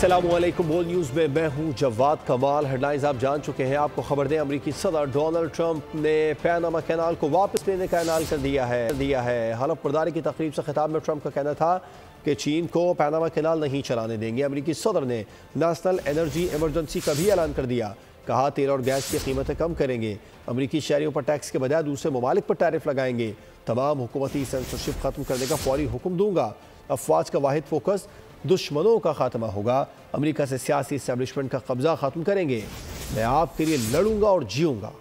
अस्सलामुअलैकुम। बोल न्यूज़ में मैं हूं जवाद कमाल। हेडलाइंस आप जान चुके हैं। आपको खबर दें, अमरीकी सदर डोनाल्ड ट्रंप ने पैनामा कैनाल को वापस लेने का ऐलान कर दिया है। हलफ बर्दारी की तकरीब से खिताब में ट्रंप का कहना था कि चीन को पैनामा कैनाल नहीं चलाने देंगे। अमरीकी सदर ने नेशनल एनर्जी इमरजेंसी का भी ऐलान कर दिया। कहा, तेल और गैस की कीमतें कम करेंगे। अमरीकी शहरियों पर टैक्स के बजाय दूसरे ममालिक पर टैरिफ लगाएंगे। तमाम हुकूमती सेंसरशिप खत्म करने का फौरी हुक्म दूंगा। अफवाज का वाहिद फोकस दुश्मनों का खात्मा होगा। अमेरिका से सियासी एस्टेब्लिशमेंट का कब्जा खत्म करेंगे। मैं आपके लिए लड़ूंगा और जीऊंगा।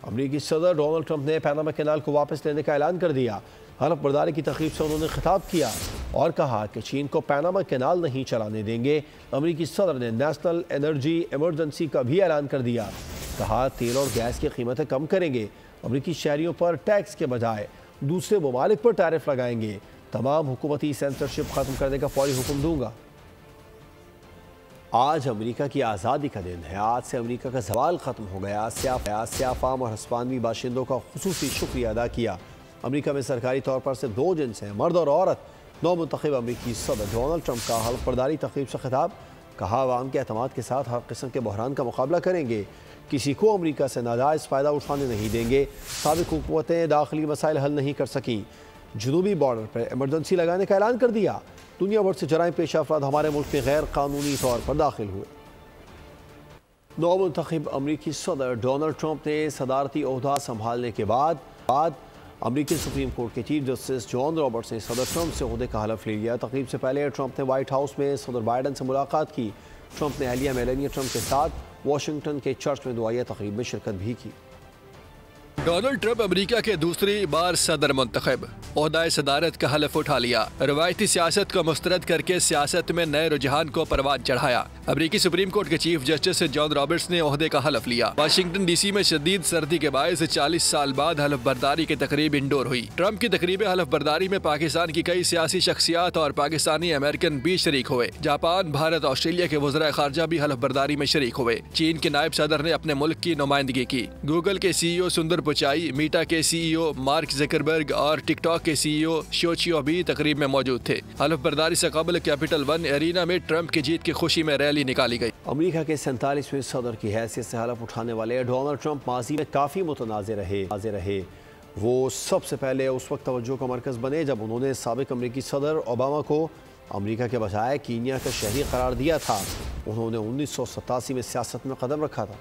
अमरीकी सदर डोनाल्ड ट्रंप ने पैनामा कैनाल को वापस लेने का ऐलान कर दिया। हलफ बर्दारी की तकरीब से उन्होंने खिताब किया और कहा कि चीन को पैनामा कैनाल नहीं चलाने देंगे। अमरीकी सदर ने नेशनल एनर्जी इमरजेंसी का भी ऐलान कर दिया। कहा, तेल और गैस की कीमतें कम करेंगे। अमरीकी शहरियों पर टैक्स के बजाय दूसरे ममालिक पर टैरिफ लगाएंगे। तमाम हुकूमती सेंसरशिप खत्म करने का फौरी हुक्म दूंगा। आज अमेरिका की आज़ादी का दिन है। आज से अमेरिका का ज़वाल ख़त्म हो गया। सियाफ़ाम और हस्पानवी बाशिंदों का खुसूसी शुक्रिया अदा किया। अमेरिका में सरकारी तौर पर से दो जिन्स हैं, मर्द और औरत। नौमुंतखब अमरीकी सदर डोनाल्ड ट्रंप का हल्फ बर्दारी तकरीब से खिताब। कहा, अवाम के एतमाद के साथ हर किस्म के बहरान का मुकाबला करेंगे। किसी को अमेरिका से नाजायज़ फ़ायदा उठाने नहीं देंगे। साबिक़ हुकूमतें दाखिली मसाइल हल नहीं कर सकीं। जनूबी बॉर्डर पर इमरजेंसी लगाने का ऐलान कर दिया। दुनिया भर से जराइम पेशा अफराद हमारे मुल्क में गैर कानूनी तौर पर दाखिल हुए। नौमुंतखब अमरीकी सदर डोनाल्ड ट्रंप ने सदारती ओहदा संभालने के बाद अमरीकी सुप्रीम कोर्ट के चीफ जस्टिस जॉन रॉबर्ट्स ने सदर ट्रंप से ओहदे का हलफ ले लिया। तकरीब से पहले ट्रंप ने व्हाइट हाउस में सदर बाइडन से मुलाकात की। ट्रंप ने अहलिया मेलानिया ट्रंप के साथ वाशिंगटन के चर्च में दुआया तकरीब में शिरकत भी की। डोनाल्ड ट्रंप अमेरिका के दूसरी बार सदर मुंतखब, ओहदाए सदारत का हलफ उठा लिया। रवायती सियासत को मुस्तरद करके सियासत में नए रुझान को परवान चढ़ाया। अमेरिकी सुप्रीम कोर्ट के चीफ जस्टिस जॉन रॉबर्ट्स ने ओहदे का हलफ लिया। वाशिंगटन डीसी में शदीद सर्दी के बायस 40 साल बाद हलफ बर्दारी की तकरीब इंडोर हुई। ट्रंप की तकरीब हलफ बर्दारी में पाकिस्तान की कई सियासी शख्सियात और पाकिस्तानी अमेरिकन भी शरीक हुए। जापान, भारत, ऑस्ट्रेलिया के वज़राए खारजा भी हलफ बर्दारी में शरीक हुए। चीन के नायब सदर ने अपने मुल्क की नुमाइंदगी की। गूगल के CEO सुंदर पिचाई, मीटा के CEO मार्क ज़करबर्ग और टिकटॉक के CEO शोचियो भी तकरीब में मौजूद थे। हलफ बर्दारी से कबल कैपिटल वन एरिना में ट्रंप की जीत की खुशी में रैली निकाली गई। अमेरिका के 47वें सदर की हैसियत से हलफ उठाने वाले डोनाल्ड ट्रंप माजी में काफ़ी मुतनाज़ रहे। वो सबसे पहले उस वक्त तवज्जो का मरकज़ बने जब उन्होंने साबिक़ अमरीकी सदर ओबामा को अमेरिका के बजाय कीनिया का शहरी करार दिया था। उन्होंने 1987 में सियासत में कदम रखा था।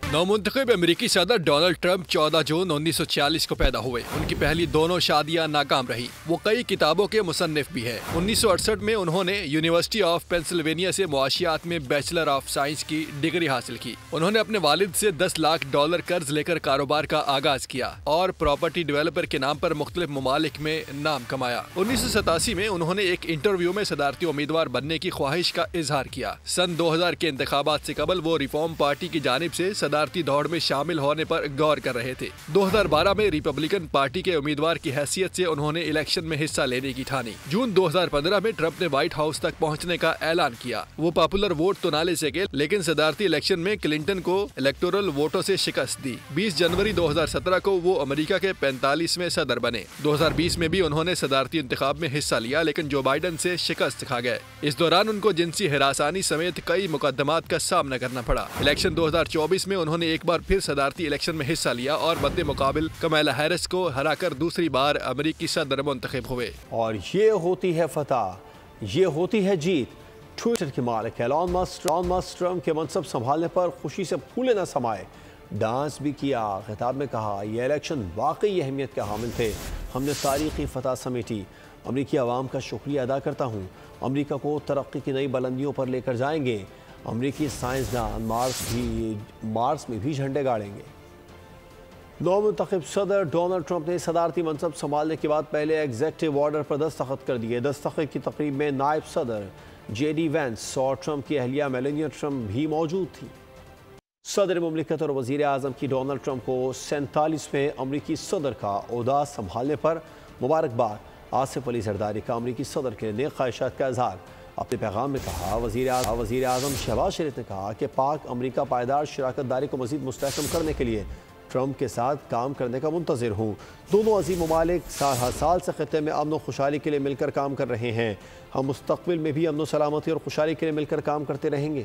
नौमुंतखब अमेरिकी सदर डोनाल्ड ट्रंप 14 जून 1940 को पैदा हुए। उनकी पहली दोनों शादियां नाकाम रही। वो कई किताबों के मुसन्निफ भी हैं। 1968 में उन्होंने यूनिवर्सिटी ऑफ पेंसिल्वेनिया से मुआशियात में बैचलर ऑफ साइंस की डिग्री हासिल की। उन्होंने अपने वालिद से $10 लाख कर्ज लेकर कारोबार का आगाज किया और प्रॉपर्टी डेवलपर के नाम पर मुख्तलिफ ममालिक में नाम कमाया। 1987 में उन्होंने एक इंटरव्यू में सदारती उम्मीदवार बनने की ख्वाहिश का इजहार किया। सन 2000 के इंतखाबात से कबल वो रिफॉर्म पार्टी की जानिब से सदारती दौड़ में शामिल होने पर गौर कर रहे थे। 2012 में रिपब्लिकन पार्टी के उम्मीदवार की हैसियत से उन्होंने इलेक्शन में हिस्सा लेने की ठानी। जून 2015 में ट्रंप ने व्हाइट हाउस तक पहुंचने का ऐलान किया। वो पॉपुलर वोट तो ना ले सके, लेकिन सदारती इलेक्शन में क्लिंटन को इलेक्टोरल वोटों से शिकस्त दी। 20 जनवरी 2017 को वो अमेरिका के 45वें सदर बने। 2020 में भी उन्होंने सदारती इंतखाब में हिस्सा लिया, लेकिन जो बाइडन से शिकस्त खा गए। इस दौरान उनको जिनसी हिरासानी समेत कई मुकदमात का सामना करना पड़ा। इलेक्शन 2024 में उन्होंने एक बार फिर सदारती इलेक्शन में हिस्सा लिया और मद्दे मुकाबिल कमला हैरिस को हराकर दूसरी बार अमेरिकी सदर मुंतखब हुए। और ये होती है फतह, ये होती है जीत। ट्विटर के मालिक एलन मस्क ट्रंप के मनसब संभालने पर खुशी से फूले न समाये। डांस भी किया। खिताब में कहा, यह इलेक्शन वाकई अहमियत के हामिल थे। हमने तारीखी फतह समेटी। अमरीकी अवाम का शुक्रिया अदा करता हूँ। अमरीका को तरक्की की नई बुलंदियों पर लेकर जाएंगे। अमरीकी साइंसदान मार्स में भी झंडे गाड़ेंगे। नौमुंतखब सदर डोनाल्ड ट्रंप ने सदारती मनसब संभालने के बाद पहले एग्जेक्टिव ऑर्डर पर दस्तखत कर दिए। दस्तखत की तकरीब में नायब सदर JD वैंस और ट्रंप की अहलिया मेलानिया ट्रंप भी मौजूद थी। सदर मुमलिकत और वज़ीर आज़म की डोनाल्ड ट्रंप को 47वें अमरीकी सदर का ओहदा संभालने पर मुबारकबाद। आसिफ अली जरदारी का अमरीकी सदर के नेक ख्वाहिशात का इजहार। अपने पैगाम में कहा, वज़ीर आज़म शहबाज शरीफ ने कहा कि पाक अमरीका पायदार शराकत दारी को मज़ीद मुस्तहकम करने के लिए ٹرمپ کے ساتھ کام کرنے کا منتظر ہوں۔ دونوں عظیم ممالک سال ہر سال سے خطے میں امن و خوشحالی کے لیے مل کر کام کر رہے ہیں۔ ہم مستقبل میں بھی امن و سلامتی اور خوشحالی کے لیے مل کر کام کرتے رہیں گے۔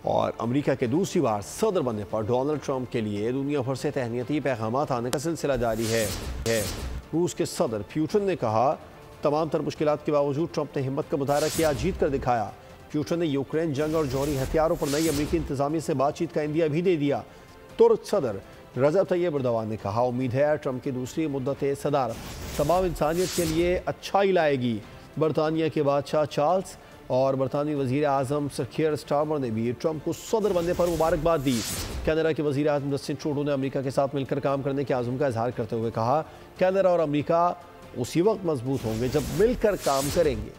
اور امریکہ کے دوسری بار صدر بننے پر ڈونلڈ ٹرمپ کے لیے دنیا بھر سے تہنیتی پیغامات آنے کا سلسلہ جاری ہے۔ روس کے صدر پیوٹن نے کہا، تمام تر مشکلات کے باوجود ٹرمپ نے ہمت کا مظاہرہ کیا، جیت کر دکھایا۔ پیوٹن نے یوکرین جنگ اور جوہری ہتھیاروں پر نئی امریکی انتظامیہ سے بات چیت کا عندیہ بھی دے دیا۔ ترک صدر رجب طیب ایردوان نے کہا، امید ہے ٹرمپ کی دوسری مدت صدارت تمام انسانیت کے لیے اچھائی لائے گی۔ برطانیہ کے بادشاہ چارلس اور برطانوی وزیر اعظم سر کیئر سٹارمر نے بھی ٹرمپ کو صدر بننے پر مبارکباد دی۔ کینیڈا کے وزیر اعظم جسٹن ٹروڈو نے امریکہ کے ساتھ مل کر کام کرنے کے عزم کا اظہار کرتے ہوئے کہا، کینیڈا اور امریکہ اسی وقت مضبوط ہوں گے جب مل کر کام کریں گے۔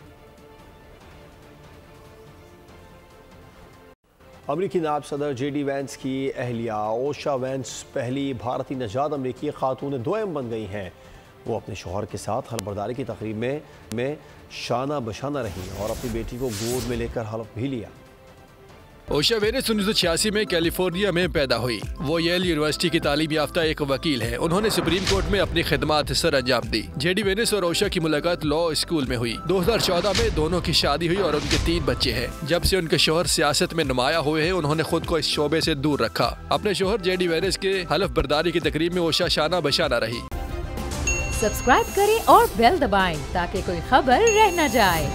امریکی نائب صدر جے ڈی وینس کی اہلیہ اوشا وینس پہلی بھارتی نژاد امریکی خاتون دوئم بن گئی ہیں۔ وہ اپنے شوہر کے ساتھ حلف برداری کی تقریب میں شانہ بشانہ رہی اور اپنی بیٹی کو گود میں لے کر حلف بھی لیا۔ اوشا وینس 1986 میں کیلیفورنیا میں پیدا ہوئی۔ وہ ییل یونیورسٹی کی تعلیم یافتہ ایک وکیل ہیں۔ انہوں نے سپریم کورٹ میں اپنی خدمات سر انجام دی۔ جے ڈی وینس اور اوشا کی ملاقات لا اسکول میں ہوئی۔ 2014 میں دونوں کی شادی ہوئی اور ان کے 3 بچے ہیں۔ جب سے ان کے شوہر سیاست میں نمایاں ہوئے ہیں، انہوں نے خود کو اس شعبے سے دور رکھا۔ اپنے شوہر جے ڈی وینس کے حلف برداری کی تقریب میں اوشا شانہ بشانہ رہی۔ سبسکرائب کریں اور بیل دبائیں تاکہ کوئی خبر رہ نہ جائے۔